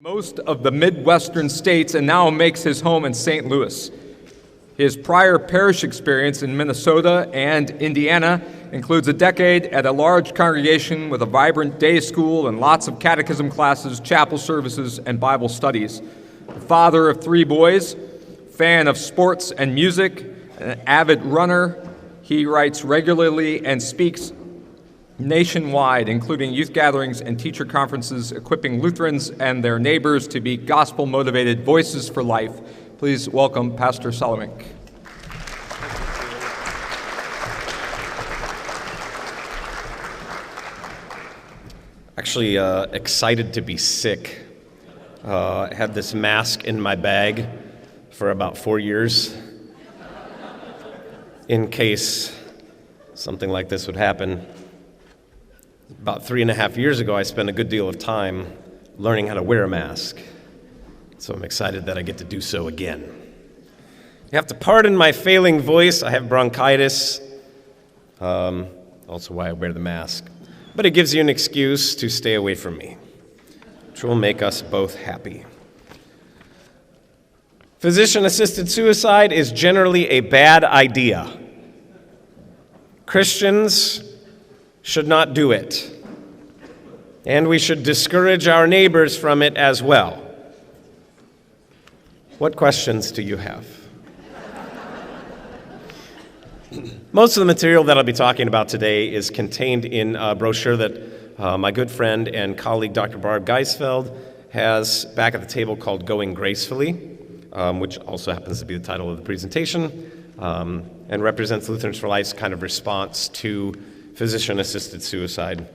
Most of the Midwestern states and now makes his home in St. Louis. His prior parish experience in Minnesota and Indiana includes a decade at a large congregation with a vibrant day school and lots of catechism classes, chapel services, and Bible studies. The father of 3 boys, fan of sports and music, an avid runner, he writes regularly and speaks nationwide, including youth gatherings and teacher conferences, equipping Lutherans and their neighbors to be gospel-motivated voices for life. Please welcome Pastor Salemink. Actually, excited to be sick. I had this mask in my bag for about 4 years in case something like this would happen. About 3.5 years ago, I spent a good deal of time learning how to wear a mask. So I'm excited that I get to do so again. You have to pardon my failing voice. I have bronchitis, also why I wear the mask. But it gives you an excuse to stay away from me, which will make us both happy. Physician-assisted suicide is generally a bad idea. Christians should not do it. And we should discourage our neighbors from it as well. What questions do you have? Most of the material that I'll be talking about today is contained in a brochure that my good friend and colleague Dr. Barb Geisfeld has back at the table called Going Gracefully, which also happens to be the title of the presentation, and represents Lutherans for Life's kind of response to physician-assisted suicide.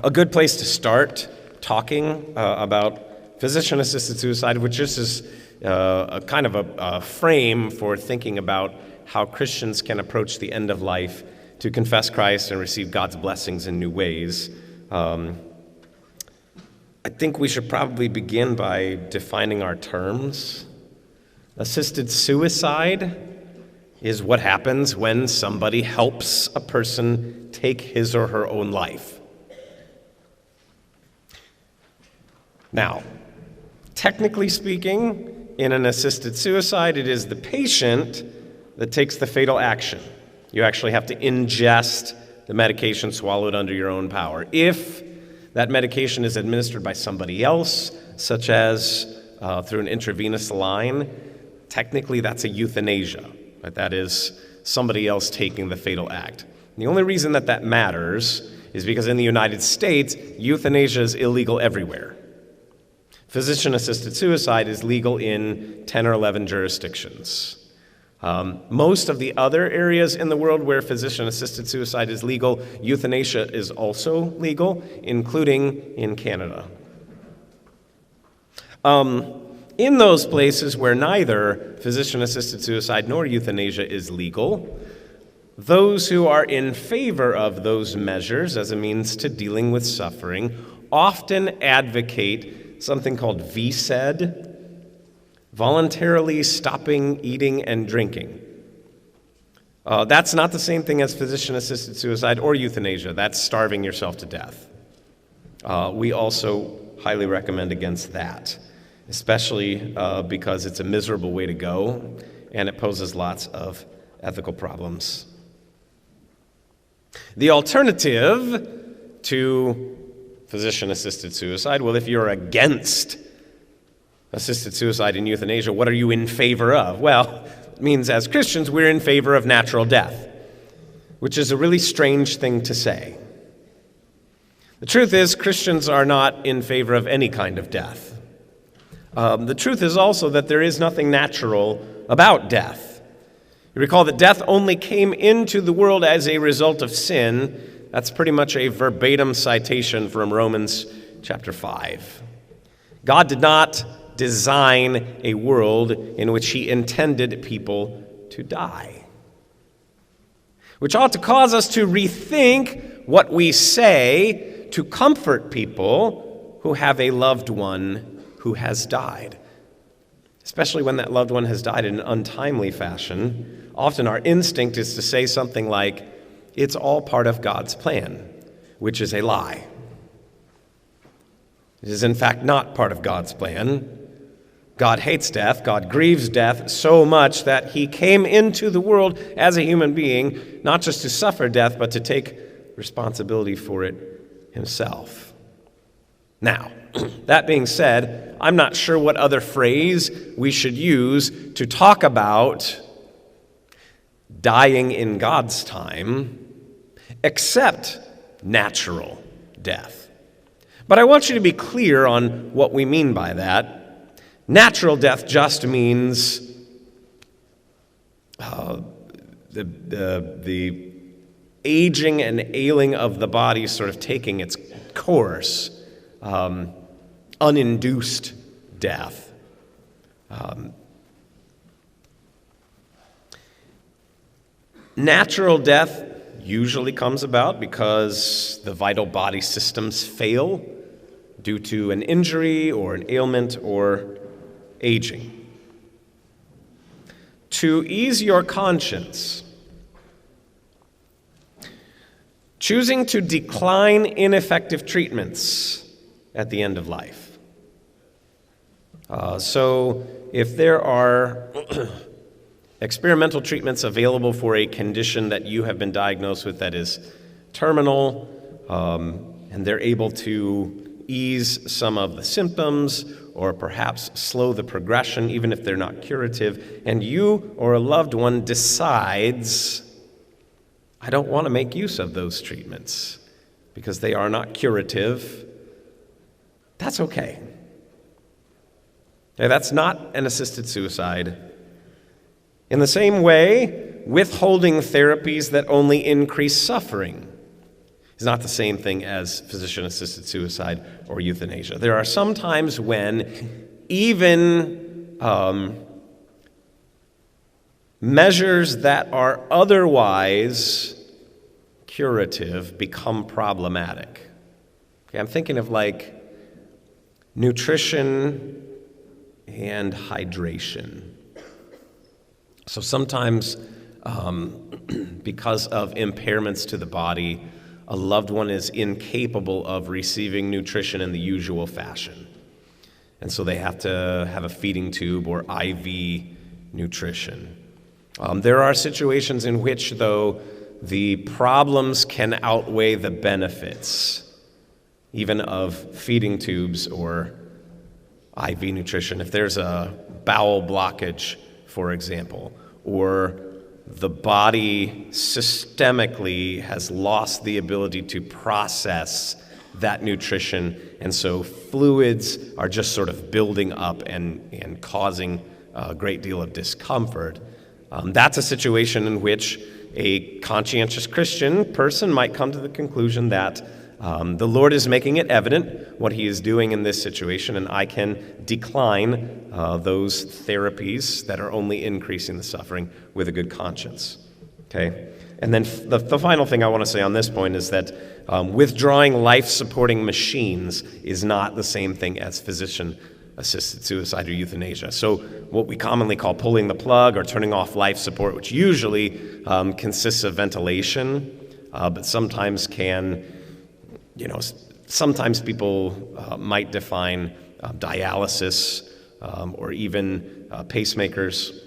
A good place to start talking about physician-assisted suicide, which just is a kind of a frame for thinking about how Christians can approach the end of life to confess Christ and receive God's blessings in new ways. I think we should probably begin by defining our terms. Assisted suicide is what happens when somebody helps a person take his or her own life. Now, technically speaking, in an assisted suicide, it is the patient that takes the fatal action. You actually have to ingest the medication swallowed under your own power. If that medication is administered by somebody else, such as through an intravenous line, technically that's a euthanasia. Right? That is somebody else taking the fatal act. And the only reason that that matters is because in the United States, euthanasia is illegal everywhere. Physician-assisted suicide is legal in 10 or 11 jurisdictions. Most of the other areas in the world where physician-assisted suicide is legal, euthanasia is also legal, including in Canada. In those places where neither physician-assisted suicide nor euthanasia is legal, those who are in favor of those measures as a means to dealing with suffering often advocate something called VSED, voluntarily stopping eating and drinking. That's not the same thing as physician-assisted suicide or euthanasia. That's starving yourself to death. We also highly recommend against that, especially because it's a miserable way to go and it poses lots of ethical problems. The alternative to physician-assisted suicide, well, if you're against assisted suicide and euthanasia, what are you in favor of? Well, it means as Christians, we're in favor of natural death, which is a really strange thing to say. The truth is, Christians are not in favor of any kind of death. The truth is also that there is nothing natural about death. You recall that death only came into the world as a result of sin. That's pretty much a verbatim citation from Romans chapter 5. God did not design a world in which he intended people to die, which ought to cause us to rethink what we say to comfort people who have a loved one who has died, especially when that loved one has died in an untimely fashion. Often our instinct is to say something like, "It's all part of God's plan," which is a lie. It is in fact not part of God's plan. God hates death. God grieves death so much that he came into the world as a human being, not just to suffer death, but to take responsibility for it himself. Now, that being said, I'm not sure what other phrase we should use to talk about dying in God's time, except natural death. But I want you to be clear on what we mean by that. Natural death just means the aging and ailing of the body sort of taking its course, uninduced death. Natural death usually comes about because the vital body systems fail due to an injury or an ailment or aging. To ease your conscience, choosing to decline ineffective treatments at the end of life. So if there are experimental treatments available for a condition that you have been diagnosed with that is terminal, and they're able to ease some of the symptoms or perhaps slow the progression, even if they're not curative, and you or a loved one decides, I don't want to make use of those treatments because they are not curative, that's okay. Now, that's not an assisted suicide. In the same way, withholding therapies that only increase suffering is not the same thing as physician-assisted suicide or euthanasia. There are some times when even measures that are otherwise curative become problematic. Okay, I'm thinking of like nutrition and hydration. So sometimes because of impairments to the body, a loved one is incapable of receiving nutrition in the usual fashion. And so they have to have a feeding tube or IV nutrition. There are situations in which, though, the problems can outweigh the benefits, even of feeding tubes or IV nutrition. If there's a bowel blockage, for example, or the body systemically has lost the ability to process that nutrition, and so fluids are just sort of building up and causing a great deal of discomfort. That's a situation in which a conscientious Christian person might come to the conclusion that the Lord is making it evident what he is doing in this situation, and I can decline those therapies that are only increasing the suffering with a good conscience. Okay? And then the final thing I want to say on this point is that withdrawing life-supporting machines is not the same thing as physician-assisted suicide or euthanasia. So what we commonly call pulling the plug or turning off life support, which usually consists of ventilation, but sometimes sometimes people might define dialysis or even pacemakers.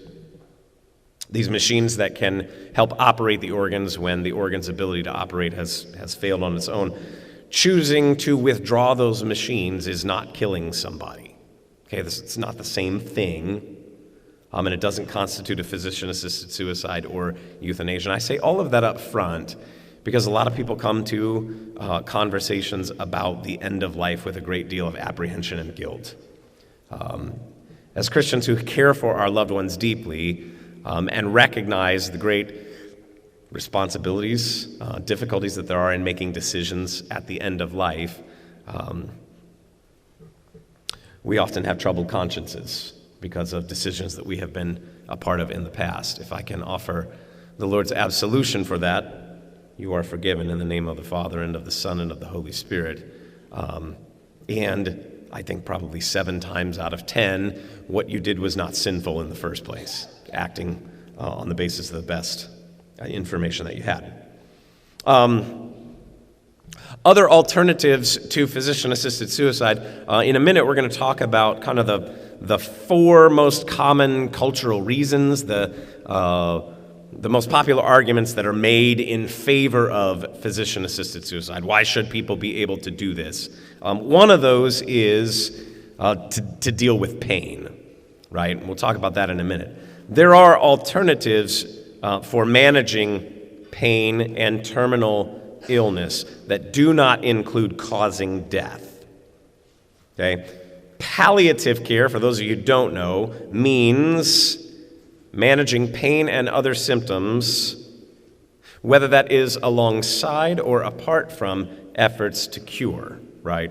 These machines that can help operate the organs when the organ's ability to operate has failed on its own. Choosing to withdraw those machines is not killing somebody. Okay, it's not the same thing, and it doesn't constitute a physician-assisted suicide or euthanasia. And I say all of that up front because a lot of people come to conversations about the end of life with a great deal of apprehension and guilt. As Christians who care for our loved ones deeply and recognize the great responsibilities, difficulties that there are in making decisions at the end of life, we often have troubled consciences because of decisions that we have been a part of in the past. If I can offer the Lord's absolution for that, you are forgiven in the name of the Father and of the Son and of the Holy Spirit. And I think probably 7 times out of 10, what you did was not sinful in the first place, acting on the basis of the best information that you had. Other alternatives to physician-assisted suicide. In a minute, we're going to talk about kind of the four most common cultural reasons, the most popular arguments that are made in favor of physician-assisted suicide. Why should people be able to do this? One of those is to deal with pain, right? And we'll talk about that in a minute. There are alternatives for managing pain and terminal illness that do not include causing death. Okay? Palliative care, for those of you who don't know, means managing pain and other symptoms, whether that is alongside or apart from efforts to cure, right?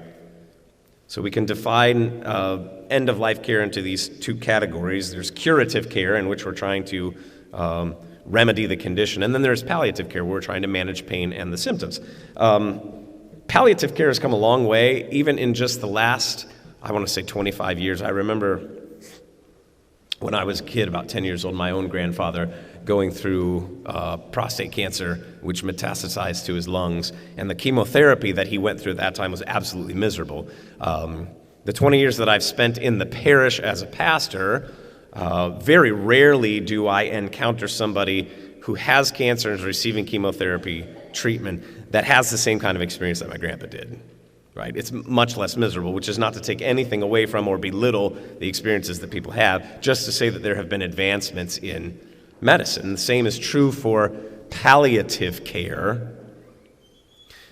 So we can define end-of-life care into these two categories. There's curative care, in which we're trying to remedy the condition, and then there's palliative care, where we're trying to manage pain and the symptoms. Palliative care has come a long way, even in just the last, I want to say 25 years. I remember when I was a kid, about 10 years old, my own grandfather going through prostate cancer, which metastasized to his lungs, and the chemotherapy that he went through at that time was absolutely miserable. The 20 years that I've spent in the parish as a pastor, very rarely do I encounter somebody who has cancer and is receiving chemotherapy treatment that has the same kind of experience that my grandpa did. Right? It's much less miserable, which is not to take anything away from or belittle the experiences that people have, just to say that there have been advancements in medicine. The same is true for palliative care.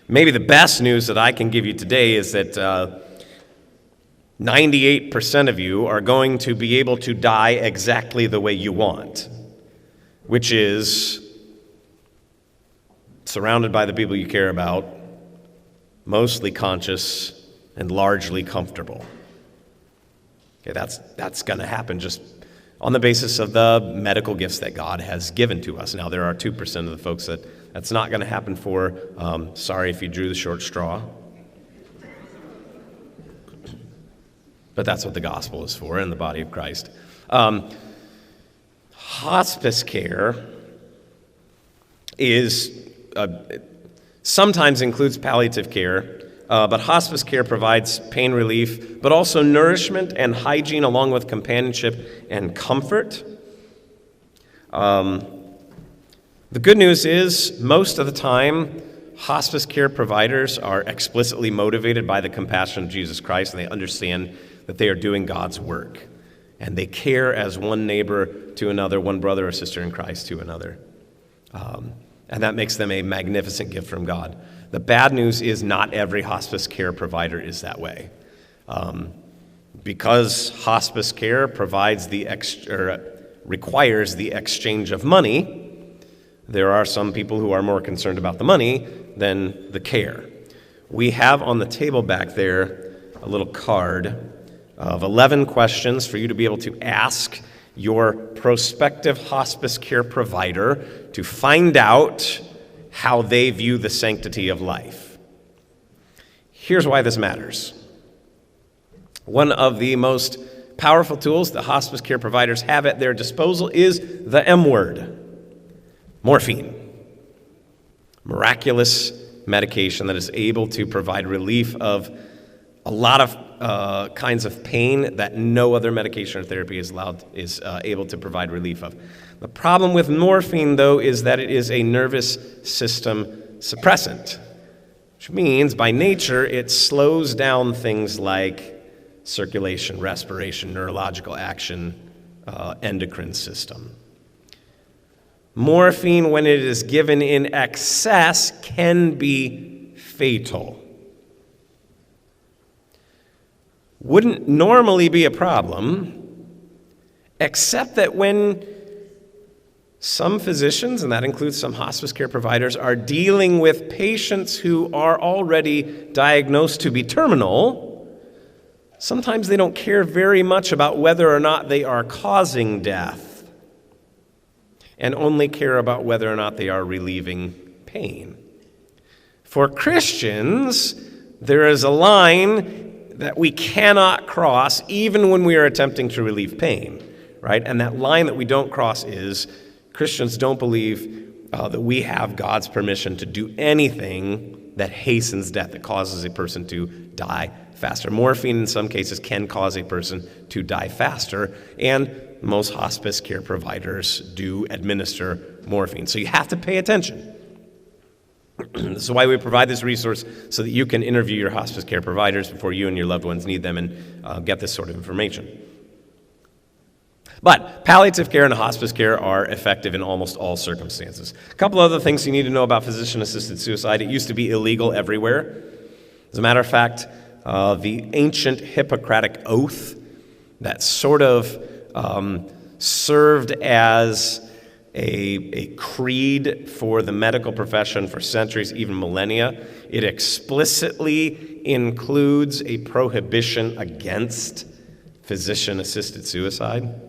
Maybe the best news that I can give you today is that 98% of you are going to be able to die exactly the way you want, which is surrounded by the people you care about, mostly conscious and largely comfortable. Okay, that's going to happen just on the basis of the medical gifts that God has given to us. Now, there are 2% of the folks that's not going to happen for. Sorry if you drew the short straw. But that's what the gospel is for in the body of Christ. Hospice care sometimes includes palliative care, but hospice care provides pain relief, but also nourishment and hygiene, along with companionship and comfort. The good news is, most of the time, hospice care providers are explicitly motivated by the compassion of Jesus Christ, and they understand that they are doing God's work. And they care as one neighbor to another, one brother or sister in Christ to another. And that makes them a magnificent gift from God. The bad news is not every hospice care provider is that way. Because hospice care requires the exchange of money, there are some people who are more concerned about the money than the care. We have on the table back there a little card of 11 questions for you to be able to ask your prospective hospice care provider to find out how they view the sanctity of life. Here's why this matters. One of the most powerful tools that hospice care providers have at their disposal is the M word, morphine. Miraculous medication that is able to provide relief of a lot of kinds of pain that no other medication or therapy is able to provide relief of. The problem with morphine, though, is that it is a nervous system suppressant, which means by nature it slows down things like circulation, respiration, neurological action, endocrine system. Morphine, when it is given in excess, can be fatal. Wouldn't normally be a problem, except that when some physicians, and that includes some hospice care providers, are dealing with patients who are already diagnosed to be terminal, sometimes they don't care very much about whether or not they are causing death, and only care about whether or not they are relieving pain. For Christians, there is a line that we cannot cross even when we are attempting to relieve pain, right? And that line that we don't cross is Christians don't believe that we have God's permission to do anything that hastens death, that causes a person to die faster. Morphine in some cases can cause a person to die faster, and most hospice care providers do administer morphine. So you have to pay attention. This is why we provide this resource, so that you can interview your hospice care providers before you and your loved ones need them and get this sort of information. But palliative care and hospice care are effective in almost all circumstances. A couple other things you need to know about physician-assisted suicide. It used to be illegal everywhere. As a matter of fact, the ancient Hippocratic Oath that sort of served as a creed for the medical profession for centuries, even millennia. It explicitly includes a prohibition against physician-assisted suicide,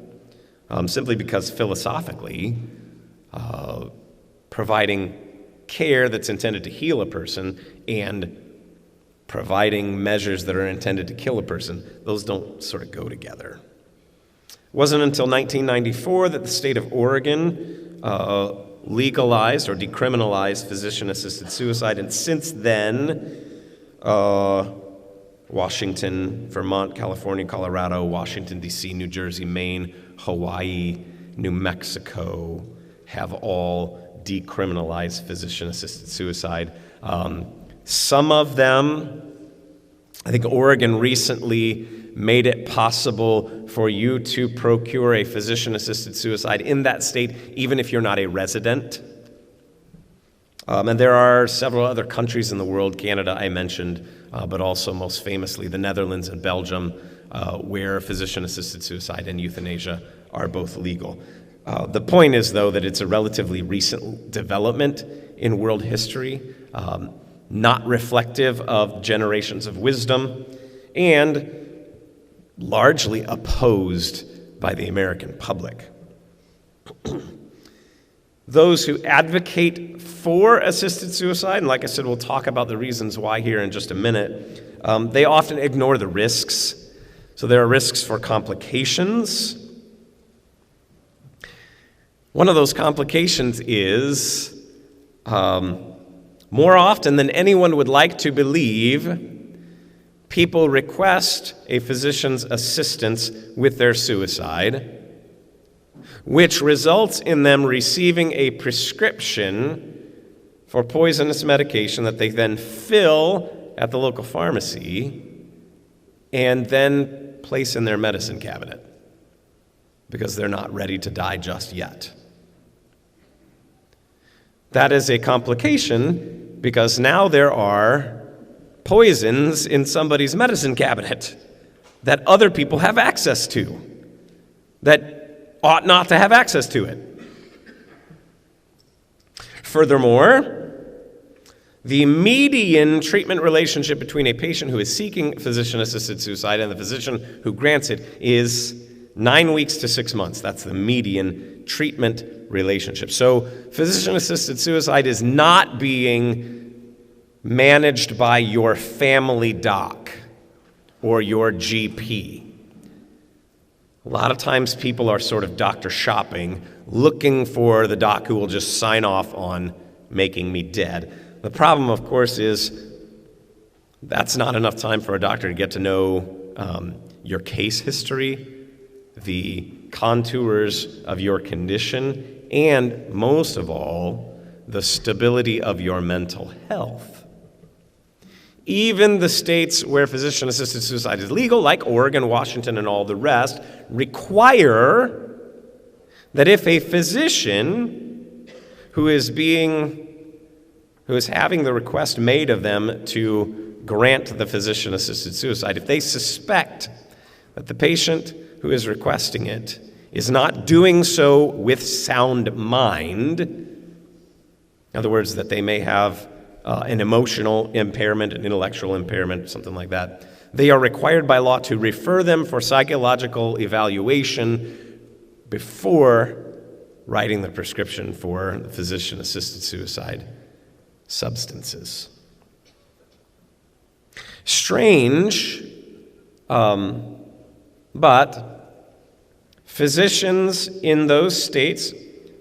simply because philosophically, providing care that's intended to heal a person and providing measures that are intended to kill a person, those don't sort of go together. It wasn't until 1994 that the state of Oregon legalized or decriminalized physician-assisted suicide, and since then, Washington, Vermont, California, Colorado, Washington, D.C., New Jersey, Maine, Hawaii, New Mexico have all decriminalized physician-assisted suicide. Some of them, I think Oregon recently made it possible for you to procure a physician-assisted suicide in that state, even if you're not a resident. And there are several other countries in the world, Canada I mentioned, but also most famously the Netherlands and Belgium, where physician-assisted suicide and euthanasia are both legal. The point is, though, that it's a relatively recent development in world history, not reflective of generations of wisdom, and largely opposed by the American public. Those who advocate for assisted suicide, and like I said, we'll talk about the reasons why here in just a minute, they often ignore the risks. So there are risks for complications. One of those complications is, more often than anyone would like to believe, people request a physician's assistance with their suicide, which results in them receiving a prescription for poisonous medication that they then fill at the local pharmacy and then place in their medicine cabinet because they're not ready to die just yet. That is a complication because now there are poisons in somebody's medicine cabinet that other people have access to, that ought not to have access to it. Furthermore, the median treatment relationship between a patient who is seeking physician-assisted suicide and the physician who grants it is 9 weeks to 6 months. That's the median treatment relationship. So physician-assisted suicide is not being managed by your family doc or your GP. A lot of times people are sort of doctor shopping, looking for the doc who will just sign off on making me dead. The problem, of course, is that's not enough time for a doctor to get to know your case history, the contours of your condition, and most of all, the stability of your mental health. Even the states where physician-assisted suicide is legal, like Oregon, Washington, and all the rest, require that if a physician who is having the request made of them to grant the physician-assisted suicide, if they suspect that the patient who is requesting it is not doing so with sound mind, in other words, that they may have an emotional impairment, an intellectual impairment, something like that, they are required by law to refer them for psychological evaluation before writing the prescription for the physician-assisted suicide substances. Strange, but physicians in those states,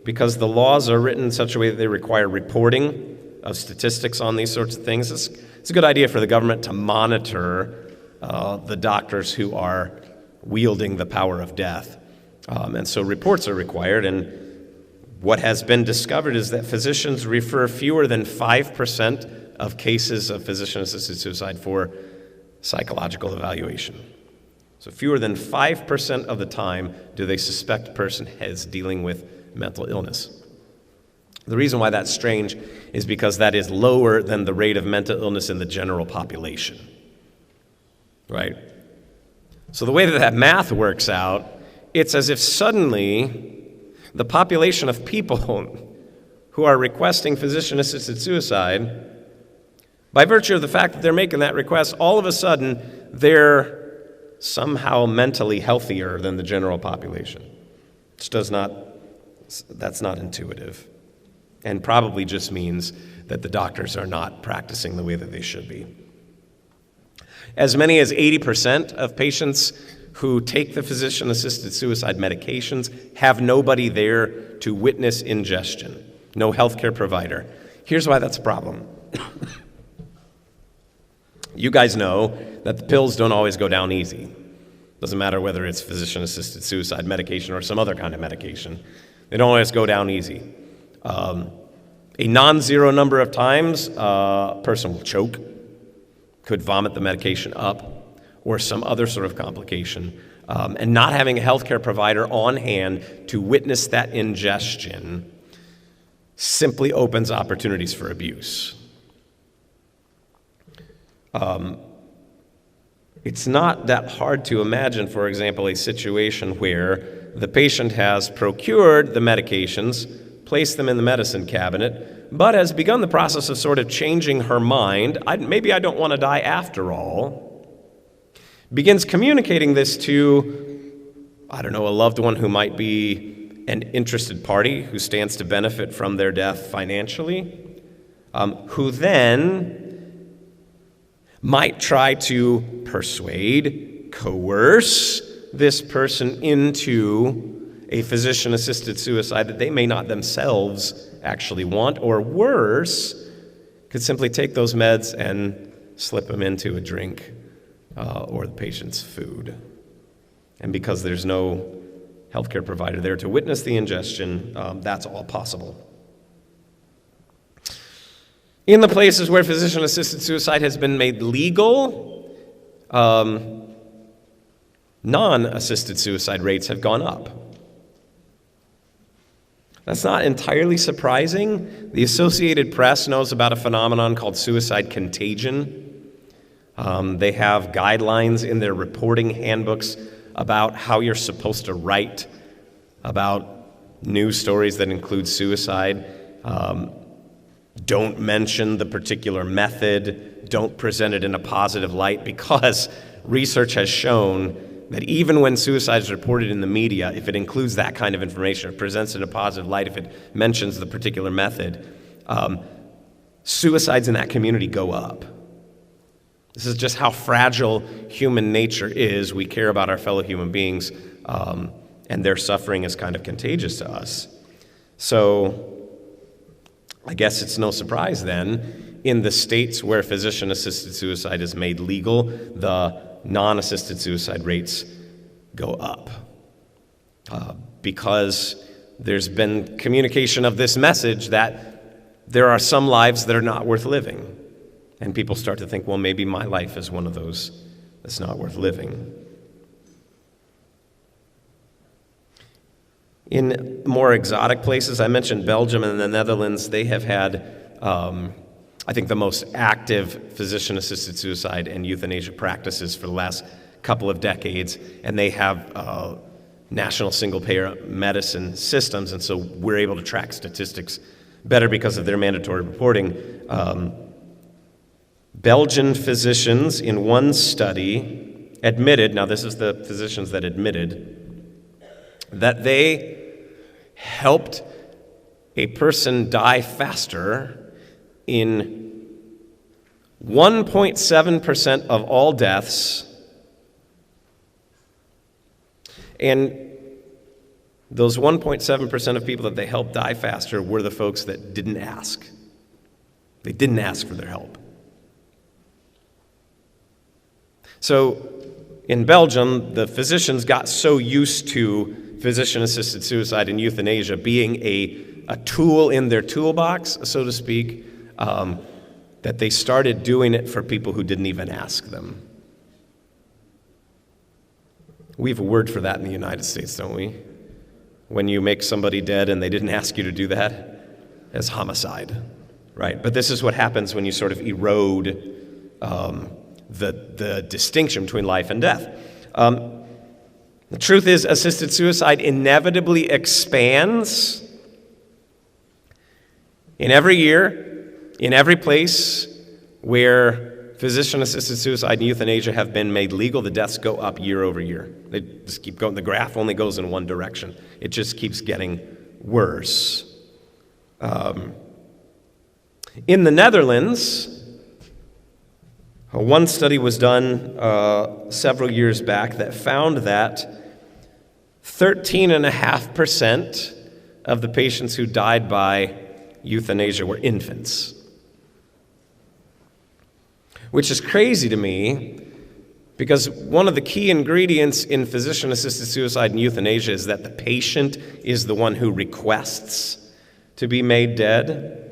because the laws are written in such a way that they require reporting of statistics on these sorts of things. It's a good idea for the government to monitor the doctors who are wielding the power of death. And so reports are required, and what has been discovered is that physicians refer fewer than 5% of cases of physician-assisted suicide for psychological evaluation. So fewer than 5% of the time do they suspect a person is dealing with mental illness. The reason why that's strange is because that is lower than the rate of mental illness in the general population, right? So the way that math works out, it's as if suddenly the population of people who are requesting physician-assisted suicide, by virtue of the fact that they're making that request, all of a sudden they're somehow mentally healthier than the general population. That's not intuitive, and probably just means that the doctors are not practicing the way that they should be. As many as 80% of patients who take the physician-assisted suicide medications have nobody there to witness ingestion, no healthcare provider. Here's why that's a problem. You guys know that the pills don't always go down easy. Doesn't matter whether it's physician-assisted suicide medication or some other kind of medication. They don't always go down easy. A non-zero number of times, a person will choke, could vomit the medication up, or some other sort of complication. And not having a healthcare provider on hand to witness that ingestion simply opens opportunities for abuse. It's not that hard to imagine, for example, a situation where the patient has procured the medications, placed them in the medicine cabinet, but has begun the process of sort of changing her mind. Maybe I don't want to die after all. Begins communicating this to, a loved one who might be an interested party who stands to benefit from their death financially, who then might try to persuade, coerce this person into a physician-assisted suicide that they may not themselves actually want, or worse, could simply take those meds and slip them into a drink or the patient's food. And because there's no healthcare provider there to witness the ingestion, that's all possible. In the places where physician-assisted suicide has been made legal, non-assisted suicide rates have gone up. That's not entirely surprising. The Associated Press knows about a phenomenon called suicide contagion. They have guidelines in their reporting handbooks about how you're supposed to write about news stories that include suicide. Don't mention the particular method. Don't present it in a positive light, because research has shown that even when suicide is reported in the media, if it includes that kind of information, it presents it in a positive light, if it mentions the particular method, suicides in that community go up. This is just how fragile human nature is. We care about our fellow human beings, and their suffering is kind of contagious to us. So I guess it's no surprise then, in the states where physician-assisted suicide is made legal, the non-assisted suicide rates go up. Because there's been communication of this message that there are some lives that are not worth living. And people start to think, well, maybe my life is one of those that's not worth living. In more exotic places, I mentioned Belgium and the Netherlands, they have had, I think, the most active physician-assisted suicide and euthanasia practices for the last couple of decades, and they have national single-payer medicine systems, and so we're able to track statistics better because of their mandatory reporting. Belgian physicians in one study admitted, now this is the physicians that admitted, that they helped a person die faster in 1.7% of all deaths, and those 1.7% of people that they helped die faster were the folks that didn't ask. They didn't ask for their help. So in Belgium, the physicians got so used to physician-assisted suicide and euthanasia being a tool in their toolbox, so to speak, that they started doing it for people who didn't even ask them. We have a word for that in the United States, don't we? When you make somebody dead and they didn't ask you to do that, as homicide, right? But this is what happens when you sort of erode the distinction between life and death. The truth is, assisted suicide inevitably expands in every year, in every place where physician-assisted suicide and euthanasia have been made legal. The deaths go up year over year. They just keep going. The graph only goes in one direction. It just keeps getting worse. In the Netherlands, one study was done several years back that found that 13.5% of the patients who died by euthanasia were infants. Which is crazy to me, because one of the key ingredients in physician-assisted suicide and euthanasia is that the patient is the one who requests to be made dead.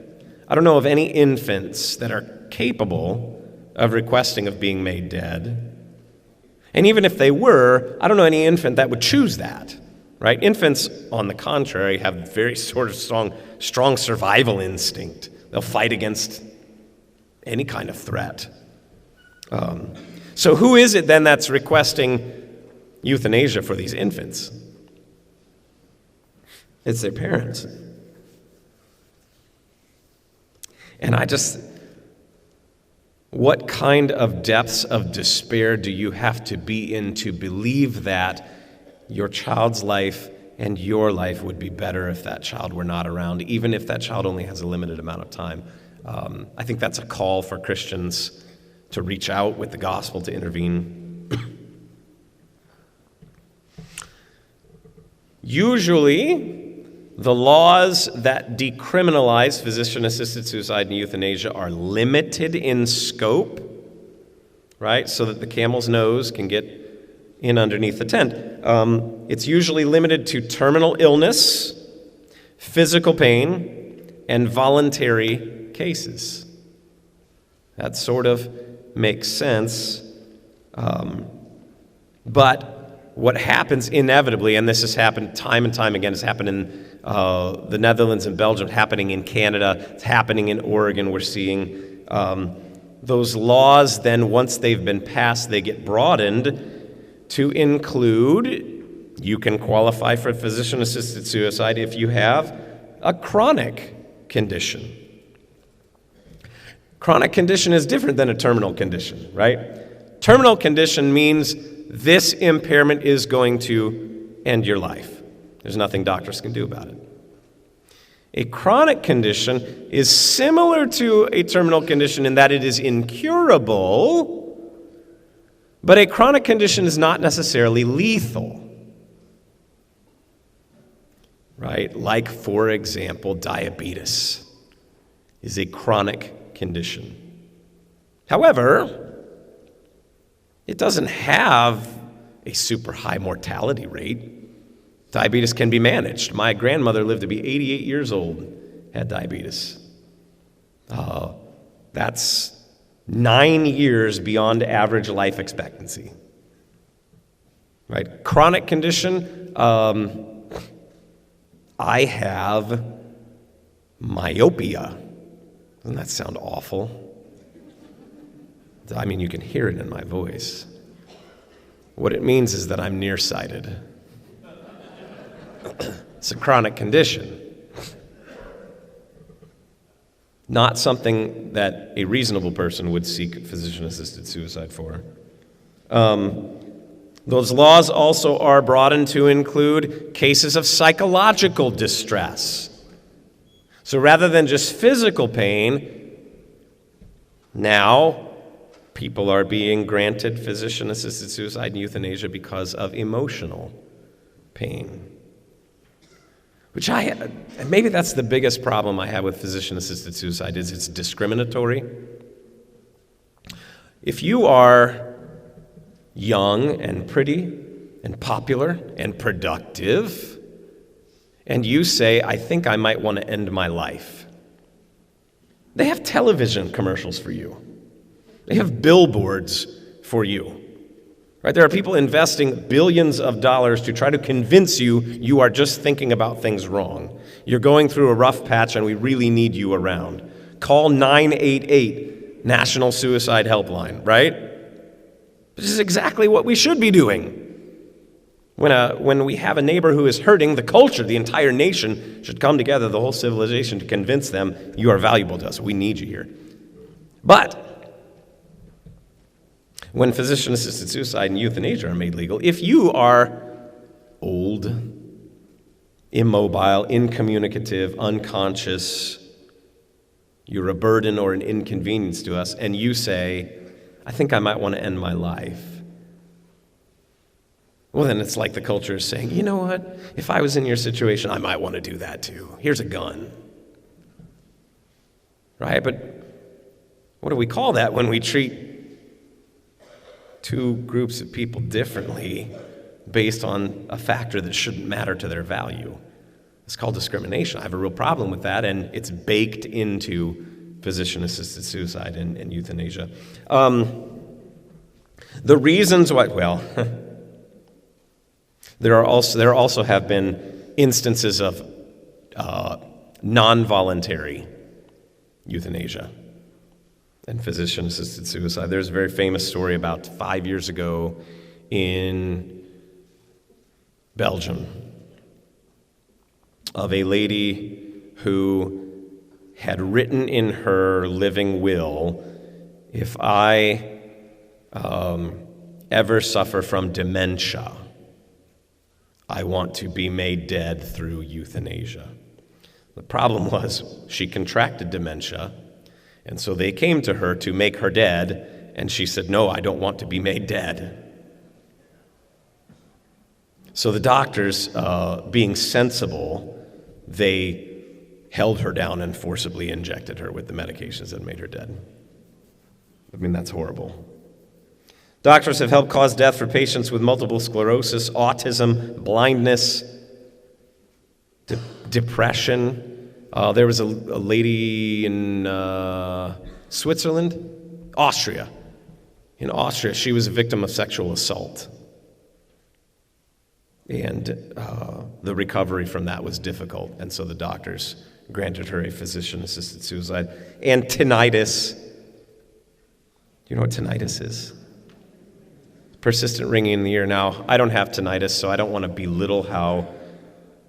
I don't know of any infants that are capable of requesting of being made dead. And even if they were, I don't know any infant that would choose that, right? Infants, on the contrary, have very sort of strong survival instinct. They'll fight against any kind of threat. So who is it then that's requesting euthanasia for these infants? It's their parents. And what kind of depths of despair do you have to be in to believe that your child's life and your life would be better if that child were not around, even if that child only has a limited amount of time? I think that's a call for Christians to reach out with the gospel, to intervene. Usually, the laws that decriminalize physician-assisted suicide and euthanasia are limited in scope, right? So that the camel's nose can get in underneath the tent. It's usually limited to terminal illness, physical pain, and voluntary cases. That sort of makes sense. But what happens inevitably, and this has happened time and time again, it's happened in the Netherlands and Belgium, happening in Canada, it's happening in Oregon, we're seeing those laws then, once they've been passed, they get broadened to include, you can qualify for physician-assisted suicide if you have a chronic condition. Chronic condition is different than a terminal condition, right? Terminal condition means this impairment is going to end your life. There's nothing doctors can do about it. A chronic condition is similar to a terminal condition in that it is incurable, but a chronic condition is not necessarily lethal, right? Like, for example, diabetes is a chronic condition. However, it doesn't have a super high mortality rate. Diabetes can be managed. My grandmother lived to be 88 years old, had diabetes. That's 9 years beyond average life expectancy. Right? Chronic condition, I have myopia. Doesn't that sound awful? I mean, you can hear it in my voice. What it means is that I'm nearsighted. It's a chronic condition. Not something that a reasonable person would seek physician-assisted suicide for. Those laws also are broadened to include cases of psychological distress. So rather than just physical pain, now people are being granted physician-assisted suicide and euthanasia because of emotional pain. Maybe that's the biggest problem I have with physician-assisted suicide, is it's discriminatory. If you are young and pretty and popular and productive, and you say, I think I might want to end my life, they have television commercials for you. They have billboards for you. Right? There are people investing billions of dollars to try to convince you you are just thinking about things wrong. You're going through a rough patch and we really need you around. Call 988, National Suicide Helpline, right? This is exactly what we should be doing. When we have a neighbor who is hurting, the culture, the entire nation should come together, the whole civilization, to convince them you are valuable to us. We need you here. But when physician-assisted suicide and euthanasia are made legal, if you are old, immobile, incommunicative, unconscious, you're a burden or an inconvenience to us, and you say, I think I might want to end my life, well, then it's like the culture is saying, you know what? If I was in your situation, I might want to do that too. Here's a gun. Right? But what do we call that when we treat two groups of people differently based on a factor that shouldn't matter to their value? It's called discrimination. I have a real problem with that, and it's baked into physician-assisted suicide and euthanasia. The reasons why, well, there also have been instances of non-voluntary euthanasia and physician-assisted suicide. There's a very famous story about 5 years ago in Belgium of a lady who had written in her living will, if I ever suffer from dementia, I want to be made dead through euthanasia. The problem was she contracted dementia, and so they came to her to make her dead, and she said, no, I don't want to be made dead. So the doctors, being sensible, they held her down and forcibly injected her with the medications that made her dead. I mean, that's horrible. Doctors have helped cause death for patients with multiple sclerosis, autism, blindness, depression. There was a lady in Austria. In Austria, she was a victim of sexual assault. And the recovery from that was difficult, and so the doctors granted her a physician-assisted suicide. And tinnitus. Do you know what tinnitus is? Persistent ringing in the ear. Now, I don't have tinnitus, so I don't want to belittle how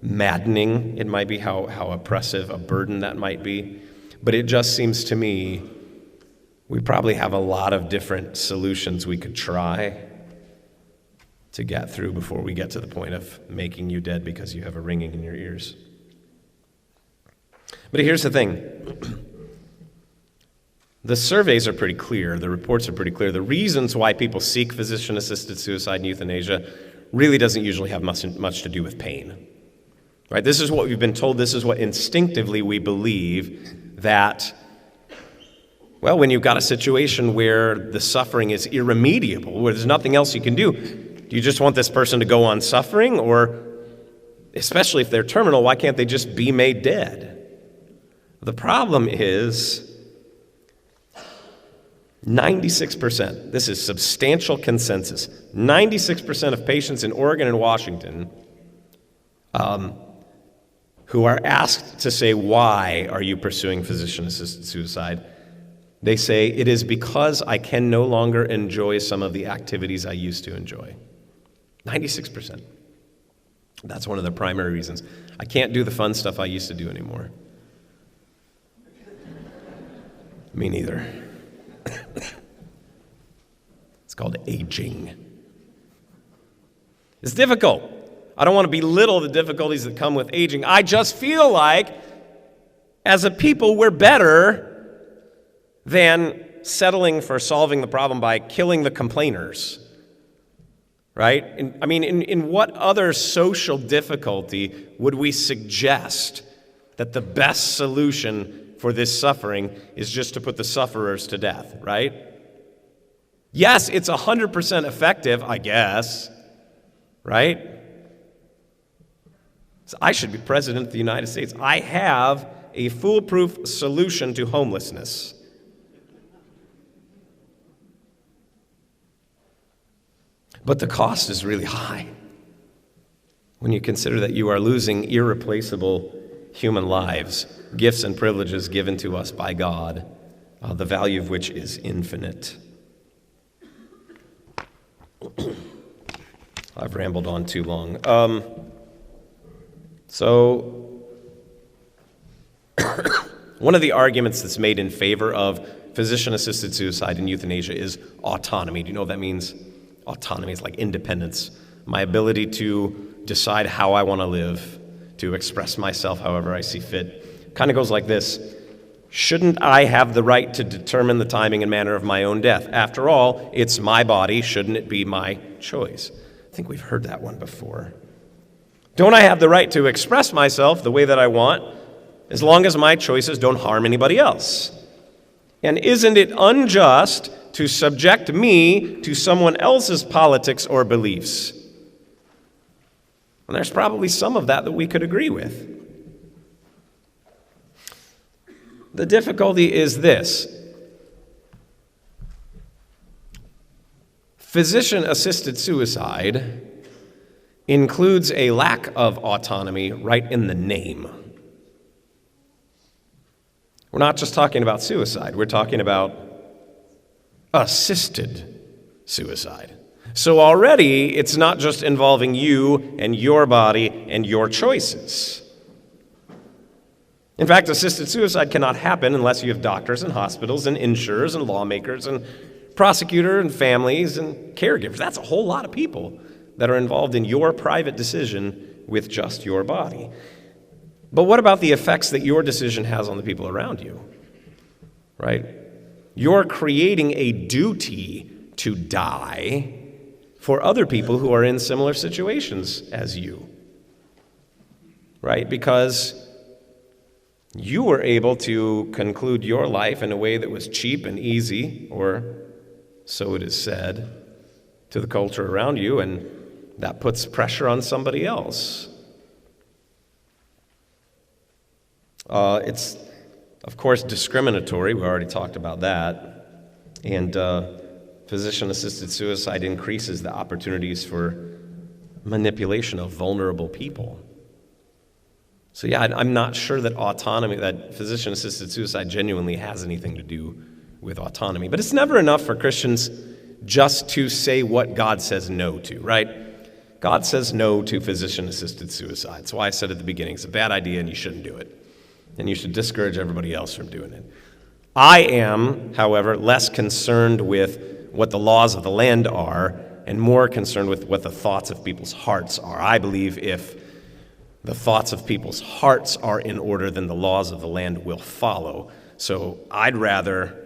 maddening it might be, how oppressive a burden that might be. But it just seems to me we probably have a lot of different solutions we could try to get through before we get to the point of making you dead because you have a ringing in your ears. But here's the thing. The surveys are pretty clear. The reports are pretty clear. The reasons why people seek physician-assisted suicide and euthanasia really doesn't usually have much to do with pain. Right? This is what we've been told. This is what instinctively we believe, that, well, when you've got a situation where the suffering is irremediable, where there's nothing else you can do you just want this person to go on suffering? Or, especially if they're terminal, why can't they just be made dead? The problem is 96%, this is substantial consensus, 96% of patients in Oregon and Washington who are asked to say, why are you pursuing physician-assisted suicide? They say, it is because I can no longer enjoy some of the activities I used to enjoy. 96%. That's one of the primary reasons. I can't do the fun stuff I used to do anymore. Me neither. It's called aging. It's difficult. I don't want to belittle the difficulties that come with aging. I just feel like, as a people, we're better than settling for solving the problem by killing the complainers. right? In what other social difficulty would we suggest that the best solution for this suffering is just to put the sufferers to death, right? Yes, it's 100% effective, I guess, right? So I should be president of the United States. I have a foolproof solution to homelessness. But the cost is really high when you consider that you are losing irreplaceable human lives, gifts and privileges given to us by God, the value of which is infinite. I've rambled on too long. So one of the arguments that's made in favor of physician-assisted suicide and euthanasia is autonomy. Do you know what that means? Autonomy is like independence. My ability to decide how I want to live, to express myself however I see fit. Kind of goes like this. Shouldn't I have the right to determine the timing and manner of my own death? After all, it's my body. Shouldn't it be my choice? I think we've heard that one before. Don't I have the right to express myself the way that I want, as long as my choices don't harm anybody else? And isn't it unjust to subject me to someone else's politics or beliefs? And there's probably some of that we could agree with. The difficulty is this. Physician-assisted suicide includes a lack of autonomy right in the name. We're not just talking about suicide. We're talking about assisted suicide. So already, it's not just involving you and your body and your choices. In fact, assisted suicide cannot happen unless you have doctors and hospitals and insurers and lawmakers and prosecutors and families and caregivers. That's a whole lot of people that are involved in your private decision with just your body. But what about the effects that your decision has on the people around you? Right? You're creating a duty to die for other people who are in similar situations as you. Right? Because you were able to conclude your life in a way that was cheap and easy, or so it is said, to the culture around you, and that puts pressure on somebody else. It's, of course, discriminatory. We already talked about that. And physician-assisted suicide increases the opportunities for manipulation of vulnerable people. So yeah, I'm not sure that that physician-assisted suicide genuinely has anything to do with autonomy. But it's never enough for Christians just to say what God says no to, right? God says no to physician-assisted suicide. That's why I said at the beginning, it's a bad idea and you shouldn't do it. And you should discourage everybody else from doing it. I am, however, less concerned with what the laws of the land are and more concerned with what the thoughts of people's hearts are. I believe if the thoughts of people's hearts are in order, then the laws of the land will follow. So I'd rather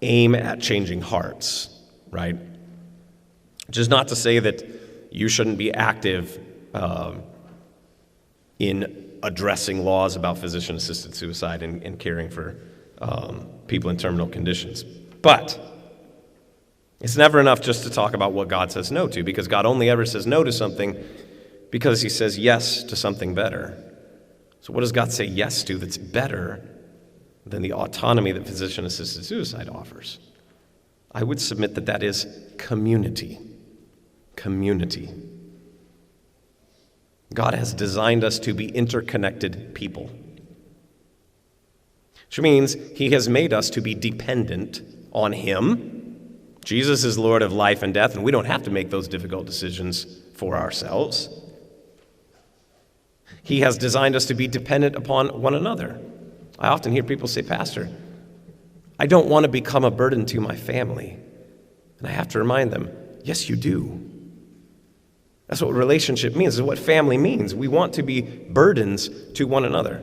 aim at changing hearts, right? Which is not to say that you shouldn't be active in addressing laws about physician-assisted suicide and caring for people in terminal conditions. But it's never enough just to talk about what God says no to, because God only ever says no to something because he says yes to something better. So what does God say yes to that's better than the autonomy that physician-assisted suicide offers? I would submit that that is community. Community. God has designed us to be interconnected people, which means he has made us to be dependent on him. Jesus is Lord of life and death, and we don't have to make those difficult decisions for ourselves. He has designed us to be dependent upon one another. I often hear people say, Pastor, I don't want to become a burden to my family. And I have to remind them, yes, you do. That's what relationship means. This is what family means. We want to be burdens to one another.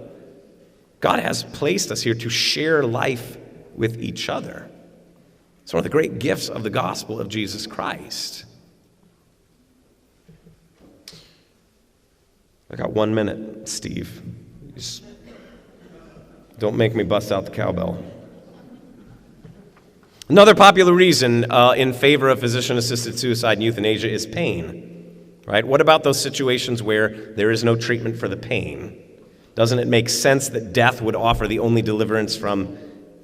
God has placed us here to share life with each other. It's one of the great gifts of the gospel of Jesus Christ. I got 1 minute, Steve. Just don't make me bust out the cowbell. Another popular reason in favor of physician-assisted suicide and euthanasia is pain, right? What about those situations where there is no treatment for the pain? Doesn't it make sense that death would offer the only deliverance from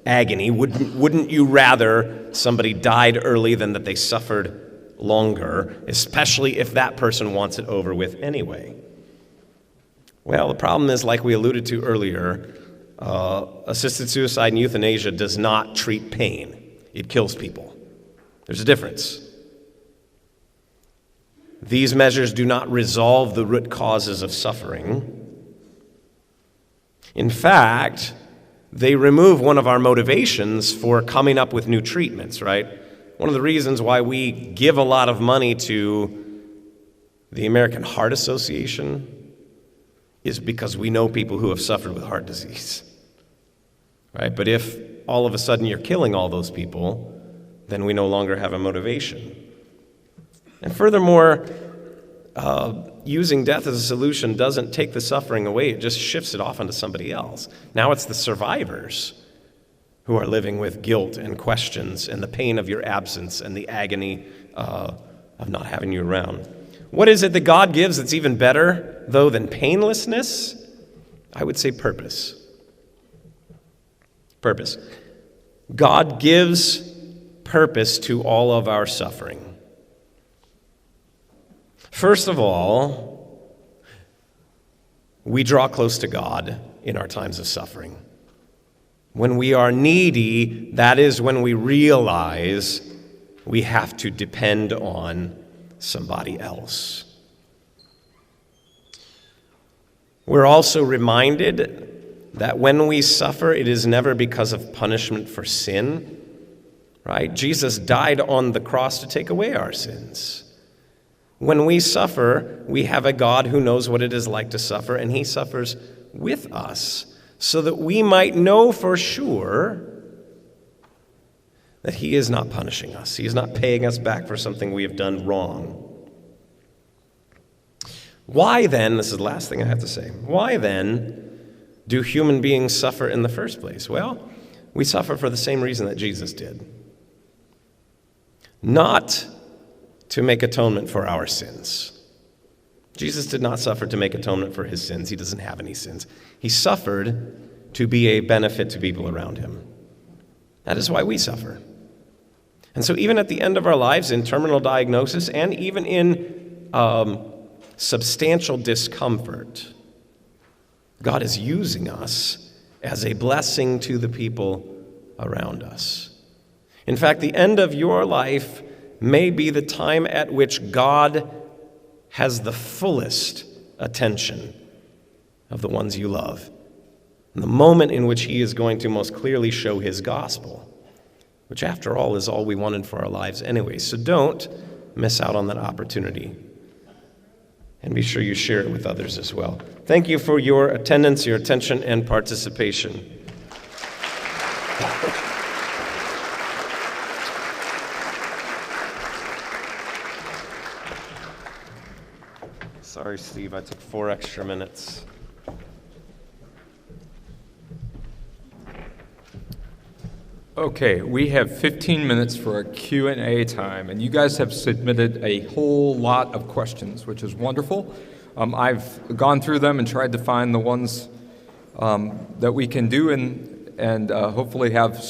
agony? Wouldn't you rather somebody died early than that they suffered longer, especially if that person wants it over with anyway? Well, the problem is, like we alluded to earlier, assisted suicide and euthanasia does not treat pain. It kills people. There's a difference. These measures do not resolve the root causes of suffering. In fact, they remove one of our motivations for coming up with new treatments, right? One of the reasons why we give a lot of money to the American Heart Association is because we know people who have suffered with heart disease, right? But if all of a sudden you're killing all those people, then we no longer have a motivation. And furthermore, using death as a solution doesn't take the suffering away, it just shifts it off onto somebody else. Now it's the survivors who are living with guilt and questions and the pain of your absence and the agony of not having you around. What is it that God gives that's even better, though, than painlessness? I would say purpose. Purpose. God gives purpose to all of our suffering. First of all, we draw close to God in our times of suffering. When we are needy, that is when we realize we have to depend on somebody else. We're also reminded that when we suffer, it is never because of punishment for sin, right? Jesus died on the cross to take away our sins. When we suffer, we have a God who knows what it is like to suffer, and he suffers with us so that we might know for sure that he is not punishing us. He is not paying us back for something we have done wrong. Why then, this is the last thing I have to say, why then do human beings suffer in the first place? Well, we suffer for the same reason that Jesus did. Not to make atonement for our sins. Jesus did not suffer to make atonement for his sins. He doesn't have any sins. He suffered to be a benefit to people around him. That is why we suffer. And so even at the end of our lives, in terminal diagnosis, and even in substantial discomfort, God is using us as a blessing to the people around us. In fact, the end of your life may be the time at which God has the fullest attention of the ones you love, and the moment in which he is going to most clearly show his gospel, which after all is all we wanted for our lives anyway. So don't miss out on that opportunity. And be sure you share it with others as well. Thank you for your attendance, your attention, and participation. Sorry, Steve, I took 4 extra minutes. Okay, we have 15 minutes for a Q&A time, and you guys have submitted a whole lot of questions, which is wonderful. I've gone through them and tried to find the ones that we can do and hopefully have